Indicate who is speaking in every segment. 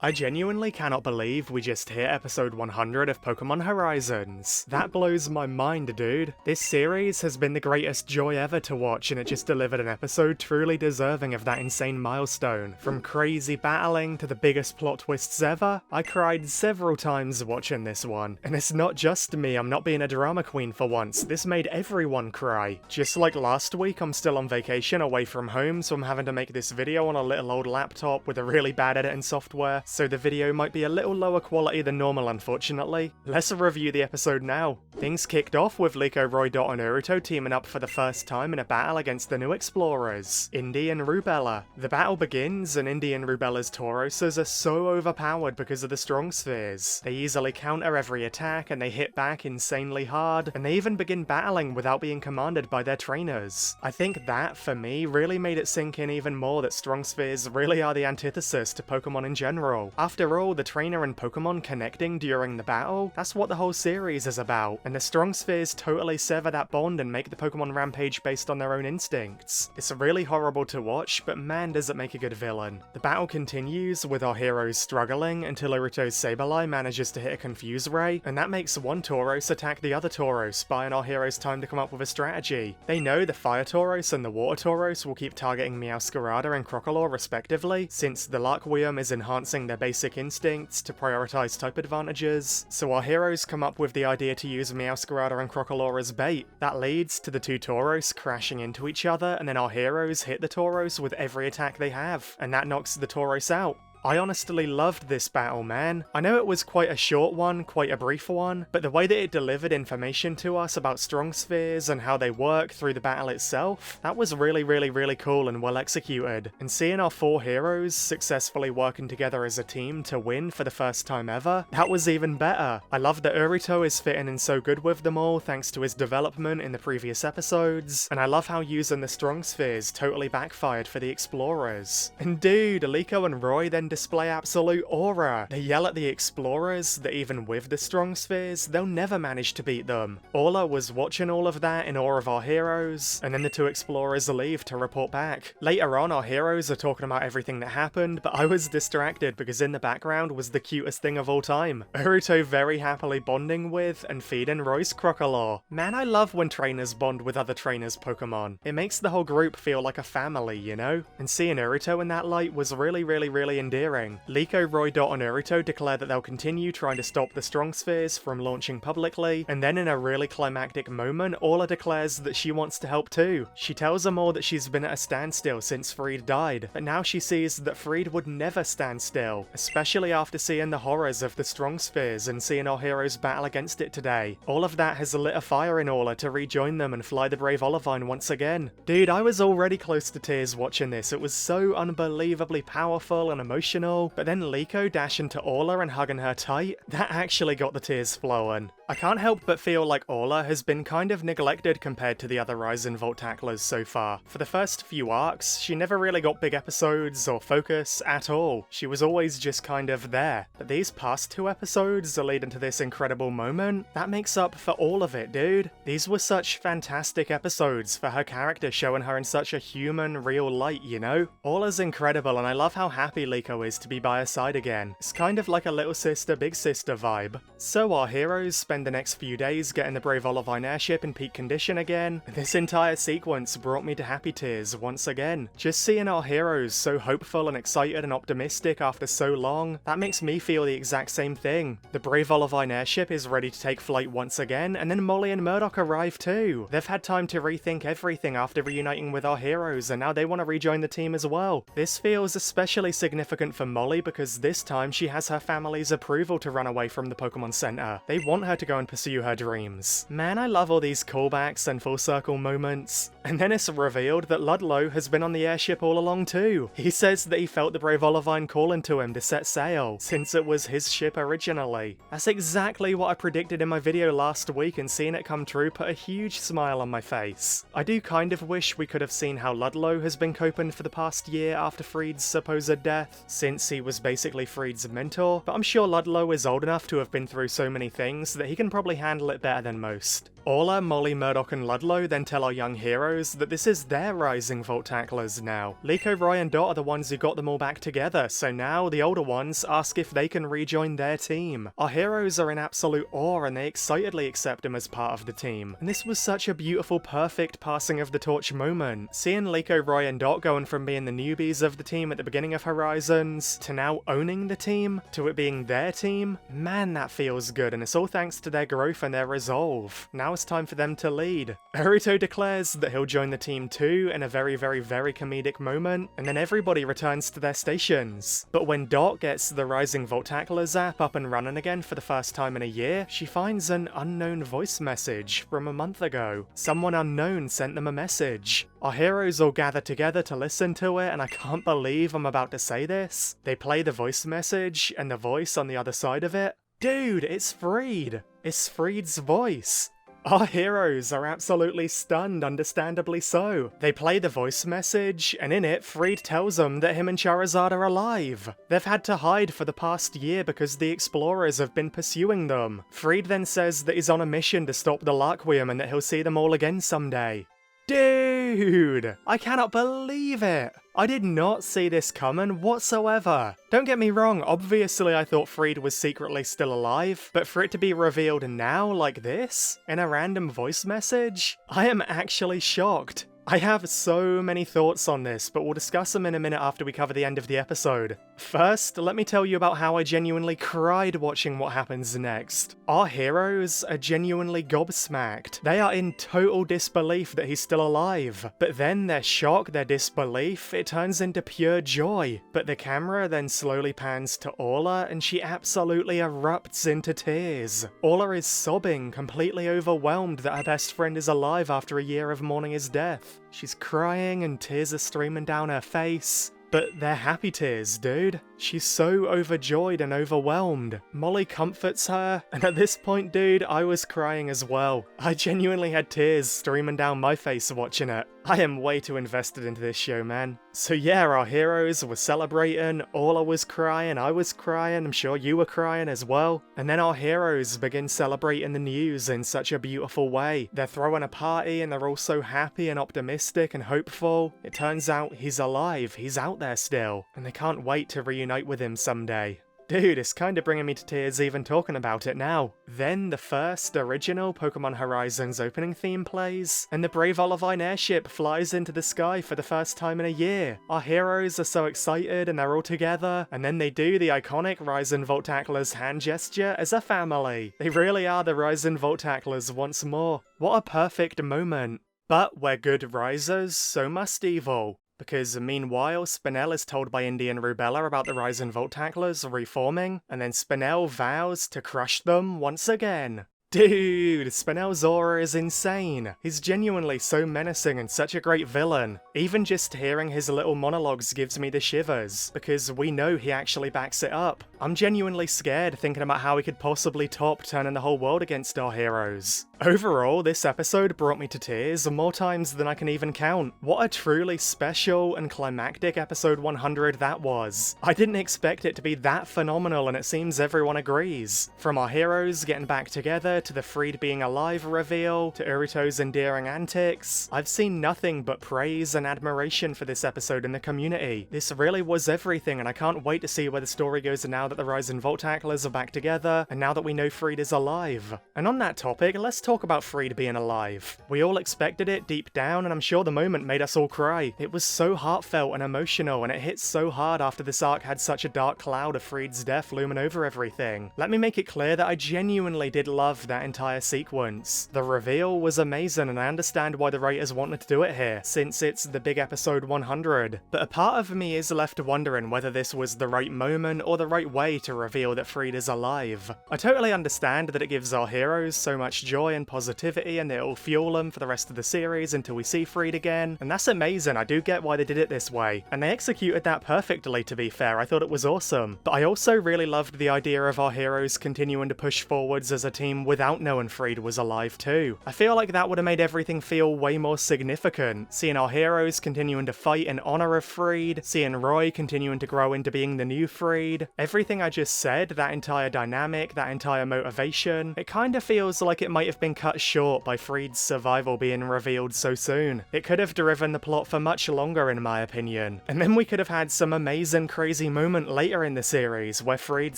Speaker 1: I genuinely cannot believe we just hit episode 100 of Pokémon Horizons. That blows my mind, dude. This series has been the greatest joy ever to watch, and it just delivered an episode truly deserving of that insane milestone. From crazy battling to the biggest plot twists ever, I cried several times watching this one. And it's not just me, I'm not being a drama queen for once, this made everyone cry. Just like last week, I'm still on vacation away from home, so I'm having to make this video on a little old laptop with a really bad editing software, so the video might be a little lower quality than normal, unfortunately. Let's review the episode now. Things kicked off with Liko Roy and Naruto teaming up for the first time in a battle against the new explorers, Indy and Rubella. The battle begins, and Indy and Rubella's Tauroses are so overpowered because of the strong spheres. They easily counter every attack, and they hit back insanely hard, and they even begin battling without being commanded by their trainers. I think that, for me, really made it sink in even more that strong spheres really are the antithesis to Pokemon in general. After all, the trainer and Pokemon connecting during the battle, that's what the whole series is about, and the strong spheres totally sever that bond and make the Pokemon rampage based on their own instincts. It's really horrible to watch, but man does it make a good villain. The battle continues, with our heroes struggling until Naruto's Sableye manages to hit a Confuse Ray, and that makes one Tauros attack the other Tauros, buying our heroes time to come up with a strategy. They know the Fire Tauros and the Water Tauros will keep targeting Meowscarada and Crocodile respectively, since the Laqua is enhancing their basic instincts to prioritize type advantages, so our heroes come up with the idea to use Meowscarada and Crocodile as bait. That leads to the two Tauros crashing into each other, and then our heroes hit the Tauros with every attack they have, and that knocks the Tauros out. I honestly loved this battle, man. I know it was quite a short one, quite a brief one, but the way that it delivered information to us about strong spheres and how they work through the battle itself, that was really cool and well executed. And seeing our four heroes successfully working together as a team to win for the first time ever, that was even better. I love that Naruto is fitting in so good with them all thanks to his development in the previous episodes, and I love how using the strong spheres totally backfired for the explorers. And dude, Liko and Roy then display absolute aura. They yell at the explorers that even with the strong spheres, they'll never manage to beat them. Orla was watching all of that in awe of our heroes, and then the two explorers leave to report back. Later on, our heroes are talking about everything that happened, but I was distracted because in the background was the cutest thing of all time. Naruto very happily bonding with and feeding Roy's Crocodile. Man, I love when trainers bond with other trainers' Pokemon. It makes the whole group feel like a family, you know? And seeing Naruto in that light was really endearing. Liko, Roy, and Naruto declare that they'll continue trying to stop the strong spheres from launching publicly, and then in a really climactic moment, Orla declares that she wants to help too. She tells them all that she's been at a standstill since Friede died, but now she sees that Friede would never stand still, especially after seeing the horrors of the strong spheres and seeing our heroes battle against it today. All of that has lit a fire in Orla to rejoin them and fly the brave Olivine once again. Dude, I was already close to tears watching this. It was so unbelievably powerful and emotional, but then Liko dashing to Orla and hugging her tight, that actually got the tears flowing. I can't help but feel like Orla has been kind of neglected compared to the other Rise and Volt tacklers so far. For the first few arcs, she never really got big episodes or focus at all. She was always just kind of there. But these past two episodes are leading to this incredible moment. That makes up for all of it, dude. These were such fantastic episodes for her character, showing her in such a human, real light, you know? Orla's incredible, and I love how happy Liko is to be by her side again. It's kind of like a little sister, big sister vibe. So our heroes spend the next few days getting the brave Olivine airship in peak condition again, and this entire sequence brought me to happy tears once again. Just seeing our heroes so hopeful and excited and optimistic after so long, that makes me feel the exact same thing. The brave Olivine airship is ready to take flight once again, and then Molly and Murdoch arrive too. They've had time to rethink everything after reuniting with our heroes, and now they want to rejoin the team as well. This feels especially significant for Molly because this time she has her family's approval to run away from the Pokemon Center. They want her to go and pursue her dreams. Man, I love all these callbacks and full circle moments. And then it's revealed that Ludlow has been on the airship all along too. He says that he felt the brave Olivine calling to him to set sail, since it was his ship originally. That's exactly what I predicted in my video last week, and seeing it come true put a huge smile on my face. I do kind of wish we could have seen how Ludlow has been coping for the past year after Friede's supposed death, since he was basically Friede's mentor, but I'm sure Ludlow is old enough to have been through so many things that he can probably handle it better than most. Orla, Molly, Murdoch and Ludlow then tell our young heroes that this is their rising Volt Tacklers now. Liko, Roy and Dot are the ones who got them all back together, so now the older ones ask if they can rejoin their team. Our heroes are in absolute awe and they excitedly accept them as part of the team. And this was such a beautiful, perfect passing of the torch moment. Seeing Liko, Roy and Dot going from being the newbies of the team at the beginning of Horizons, to now owning the team, to it being their team, man, that feels good, and it's all thanks to their growth and their resolve. Now it's time for them to lead. Naruto declares that he'll join the team too in a very comedic moment, and then everybody returns to their stations. But when Dot gets the Rising Volt Tacklers app up and running again for the first time in a year, she finds an unknown voice message from a month ago. Someone unknown sent them a message. Our heroes all gather together to listen to it, and I can't believe I'm about to say this. They play the voice message, and the voice on the other side of it, dude, it's Friede! It's Friede's voice! Our heroes are absolutely stunned, understandably so. They play the voice message, and in it, Friede tells them that him and Charizard are alive. They've had to hide for the past year because the Explorers have been pursuing them. Friede then says that he's on a mission to stop the Laqua and that he'll see them all again someday. Dude! I cannot believe it! I did not see this coming whatsoever. Don't get me wrong, obviously I thought Friede was secretly still alive, but for it to be revealed now like this, in a random voice message, I am actually shocked. I have so many thoughts on this, but we'll discuss them in a minute after we cover the end of the episode. First, let me tell you about how I genuinely cried watching what happens next. Our heroes are genuinely gobsmacked. They are in total disbelief that he's still alive. But then their shock, their disbelief, it turns into pure joy. But the camera then slowly pans to Orla, and she absolutely erupts into tears. Orla is sobbing, completely overwhelmed that her best friend is alive after a year of mourning his death. She's crying and tears are streaming down her face. But they're happy tears, dude. She's so overjoyed and overwhelmed. Molly comforts her, and at this point, dude, I was crying as well. I genuinely had tears streaming down my face watching it. I am way too invested into this show, man. So yeah, our heroes were celebrating, Orla was crying, I was crying, I'm sure you were crying as well. And then our heroes begin celebrating the news in such a beautiful way. They're throwing a party and they're all so happy and optimistic and hopeful. It turns out he's alive, he's out there still, and they can't wait to reunite with him someday. Dude, it's kinda bringing me to tears even talking about it now. Then the first original Pokémon Horizons opening theme plays, and the brave Olivine airship flies into the sky for the first time in a year. Our heroes are so excited and they're all together, and then they do the iconic Rising Volt Tacklers hand gesture as a family. They really are the Rising Volt Tacklers once more. What a perfect moment. But where good rises, so must evil. Because meanwhile, Spinel is told by Indy and Rubella about the Rising Volt Tacklers reforming, and then Spinel vows to crush them once again. Dude, Spinel's aura is insane. He's genuinely so menacing and such a great villain. Even just hearing his little monologues gives me the shivers, because we know he actually backs it up. I'm genuinely scared thinking about how he could possibly top turning the whole world against our heroes. Overall, this episode brought me to tears more times than I can even count. What a truly special and climactic episode 100 that was. I didn't expect it to be that phenomenal, and it seems everyone agrees. From our heroes getting back together, to the Friede being alive reveal, to Urito's endearing antics, I've seen nothing but praise and admiration for this episode in the community. This really was everything, and I can't wait to see where the story goes now that the Rising Volt Tacklers are back together, and now that we know Friede is alive. And on that topic, let's talk about Friede being alive. We all expected it deep down, and I'm sure the moment made us all cry. It was so heartfelt and emotional, and it hit so hard after this arc had such a dark cloud of Friede's death looming over everything. Let me make it clear that I genuinely did love that entire sequence. The reveal was amazing, and I understand why the writers wanted to do it here, since it's the big episode 100. But a part of me is left wondering whether this was the right moment or the right way to reveal that Friede is alive. I totally understand that it gives our heroes so much joy and positivity, and it'll fuel them for the rest of the series until we see Friede again, and that's amazing. I do get why they did it this way, and they executed that perfectly, to be fair. I thought it was awesome. But I also really loved the idea of our heroes continuing to push forwards as a team without knowing Friede was alive too. I feel like that would have made everything feel way more significant. Seeing our heroes continuing to fight in honor of Friede, seeing Roy continuing to grow into being the new Friede, everything everything I just said, that entire dynamic, that entire motivation, it kinda feels like it might have been cut short by Friede's survival being revealed so soon. It could have driven the plot for much longer in my opinion. And then we could have had some amazing crazy moment later in the series where Friede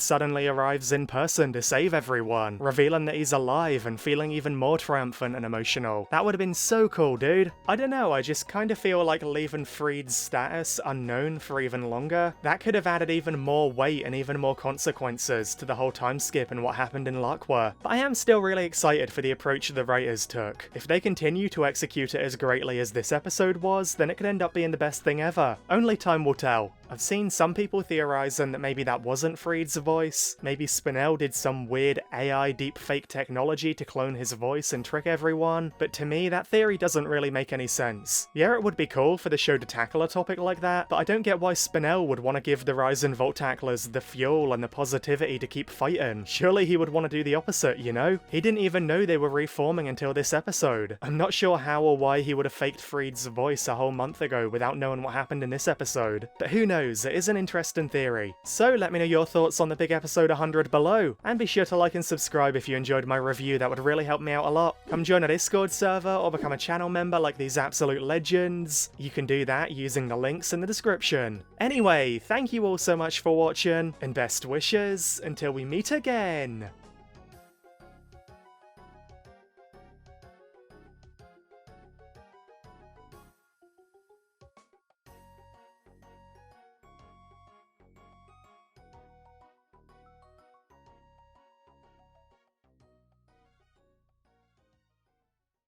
Speaker 1: suddenly arrives in person to save everyone, revealing that he's alive and feeling even more triumphant and emotional. That would have been so cool, dude. I don't know, I just kinda feel like leaving Friede's status unknown for even longer, that could have added even more weight and even more consequences to the whole time skip and what happened in Laqua. But I am still really excited for the approach the writers took. If they continue to execute it as greatly as this episode was, then it could end up being the best thing ever. Only time will tell. I've seen some people theorizing that maybe that wasn't Friede's voice, maybe Spinel did some weird AI deepfake technology to clone his voice and trick everyone, but to me that theory doesn't really make any sense. Yeah, it would be cool for the show to tackle a topic like that, but I don't get why Spinel would want to give the Ryzen Volt tacklers the fuel and the positivity to keep fighting. Surely he would want to do the opposite, you know? He didn't even know they were reforming until this episode. I'm not sure how or why he would have faked Friede's voice a whole month ago without knowing what happened in this episode, but who knows? It is an interesting theory. So let me know your thoughts on the big episode 100 below, and be sure to like and subscribe if you enjoyed my review, that would really help me out a lot. Come join a Discord server or become a channel member like these absolute legends. You can do that using the links in the description. Anyway, thank you all so much for watching, and best wishes until we meet again!